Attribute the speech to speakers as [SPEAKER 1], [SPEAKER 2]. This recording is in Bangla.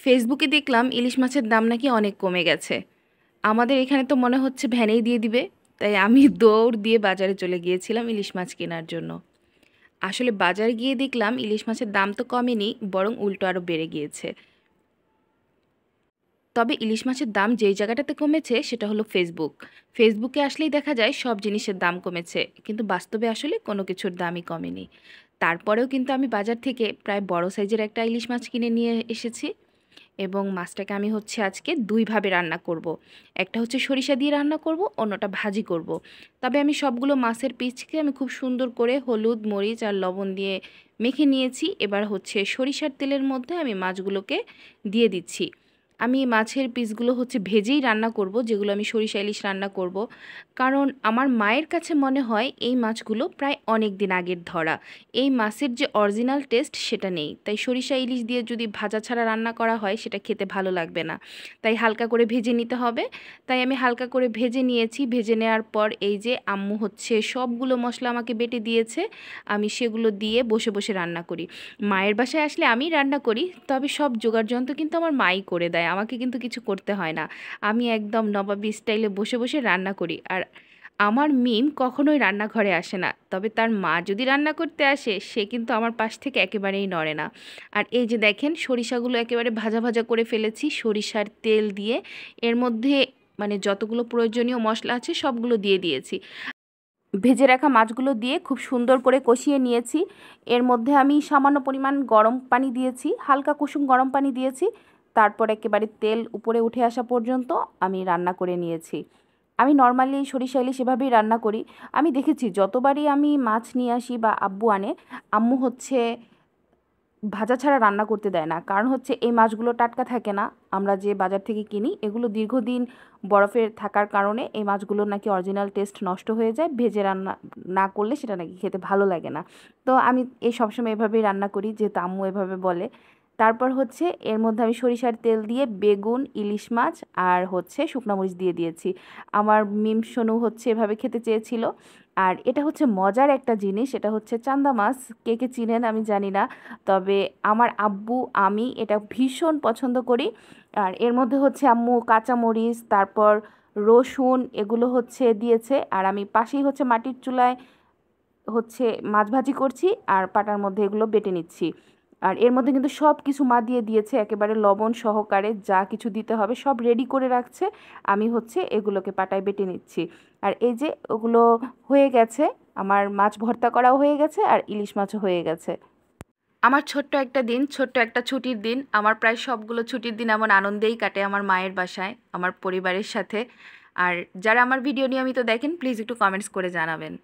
[SPEAKER 1] ফেসবুকে দেখলাম ইলিশ মাছের দাম নাকি অনেক কমে গেছে। আমাদের এখানে তো মনে হচ্ছে ভ্যানেই দিয়ে দিবে। তাই আমি দৌড় দিয়ে বাজারে চলে গিয়েছিলাম ইলিশ মাছ কেনার জন্য। আসলে বাজারে গিয়ে দেখলাম ইলিশ মাছের দাম তো কমেনি, বরং উল্টো আরও বেড়ে গিয়েছে। তবে ইলিশ মাছের দাম যেই জায়গাটাতে কমেছে সেটা হলো ফেসবুক। ফেসবুকে আসলেই দেখা যায় সব জিনিসের দাম কমেছে, কিন্তু বাস্তবে আসলে কোনো কিছুর দামই কমেনি। তারপরেও কিন্তু আমি বাজার থেকে প্রায় বড় সাইজের একটা ইলিশ মাছ কিনে নিয়ে এসেছি। এবং মাছটাকে আমি আজকে দুইভাবে রান্না করব। একটা সরিষা দিয়ে রান্না করব, অন্যটা ভাজি করব। তবে আমি সবগুলো মাছের পিসকে আমি খুব সুন্দর করে হলুদ মরিচ আর লবণ দিয়ে মেখে নিয়েছি। এবার সরিষার তেলের মধ্যে আমি মাছগুলোকে দিয়ে দিচ্ছি। আমি মাছের পিসগুলো ভেজেই রান্না করব, যেগুলো আমি সরিষা ইলিশ রান্না করব। কারণ আমার মায়ের কাছে মনে হয় এই মাছগুলো প্রায় অনেক দিন আগের ধরা। এই মাছের যে অরিজিনাল টেস্ট সেটা নেই, তাই সরিষা ইলিশ দিয়ে যদি ভাজা ছাড়া রান্না করা হয় সেটা খেতে ভালো লাগবে না। তাই হালকা করে ভেজে নিতে হবে। তাই আমি হালকা করে ভেজে নিয়েছি। ভেজে নেওয়ার পর এই যে আম্মু সবগুলো মশলা আমাকে বেটে দিয়েছে, আমি সেগুলো দিয়ে বসে বসে রান্না করি। মায়ের বাসায় আসলে আমি রান্না করি, তবে সব জোগাড় যন্ত্র কিন্তু আমার মাই করে দেয়, আমাকে কিন্তু কিছু করতে হয় না। আমি একদম নবাবী স্টাইলে বসে বসে রান্না করি। আর আমার মিম কখনোই রান্নাঘরে আসে না, তবে তার মা যদি রান্না করতে আসে সে কিন্তু আমার পাশ থেকে একেবারেই নড়ে না। আর এই যে দেখেন, সরিষাগুলো একেবারে ভাজা ভাজা করে ফেলেছি সরিষার তেল দিয়ে। এর মধ্যে মানে যতগুলো প্রয়োজনীয় মশলা আছে সবগুলো দিয়ে দিয়েছি। ভেজে রাখা মাছগুলো দিয়ে খুব সুন্দর করে কষিয়ে নিয়েছি। এর মধ্যে আমি সামান্য পরিমাণ গরম পানি দিয়েছি, হালকা কুসুম গরম পানি দিয়েছি। তারপর একেবারে তেল উপরে উঠে আসা পর্যন্ত আমি রান্না করে নিয়েছি। আমি নর্মালি সরিষা ইলিশ এভাবেই রান্না করি। আমি দেখেছি যতবারই আমি মাছ নিয়ে আসি বা আব্বু আনে, আম্মু ভাজা ছাড়া রান্না করতে দেয় না। কারণ এই মাছগুলো টাটকা থাকে না। আমরা যে বাজার থেকে কিনি এগুলো দীর্ঘদিন বরফে থাকার কারণে এই মাছগুলোর নাকি অরিজিনাল টেস্ট নষ্ট হয়ে যায়। ভেজে রান্না না করলে সেটা নাকি খেতে ভালো লাগে না। তো আমি সবসময় এভাবেই রান্না করি, যেহেতু আম্মু এভাবে বলে। তারপর এর মধ্যে আমি সরিষার তেল দিয়ে বেগুন, ইলিশ মাছ আর শুকনো মরিচ দিয়ে দিয়েছি। আমার মিম সোনু এভাবে খেতে চেয়েছিল। আর এটা মজার একটা জিনিস, এটা চান্দা মাছ। কে কে চিনেন আমি জানি না, তবে আমার আব্বু আমি এটা ভীষণ পছন্দ করি। আর এর মধ্যে আম্মু কাঁচামরিচ, তারপর রসুন এগুলো দিয়েছে। আর আমি পাশেই মাটির চুলায় মাছ ভাজি করছি আর পাটার মধ্যে এগুলো বেটে নিচ্ছি। আর এর মধ্যে কিন্তু সব কিছু মা দিয়ে দিয়েছে, একেবারে লবণ সহকারে যা কিছু দিতে হবে সব রেডি করে রাখছে। আমি এগুলোকে পাটায় বেটে নিচ্ছি। আর এই যে ওগুলো হয়ে গেছে, আমার মাছ ভর্তা করাও হয়ে গেছে আর ইলিশ মাছও হয়ে গেছে। আমার ছোট্ট একটা দিন, ছোট্ট একটা ছুটির দিন। আমার প্রায় সবগুলো ছুটির দিন এমন আনন্দেই কাটে আমার মায়ের বাসায়, আমার পরিবারের সাথে। আর যারা আমার ভিডিও নিয়মিত দেখেন প্লিজ একটু কমেন্টস করে জানাবেন।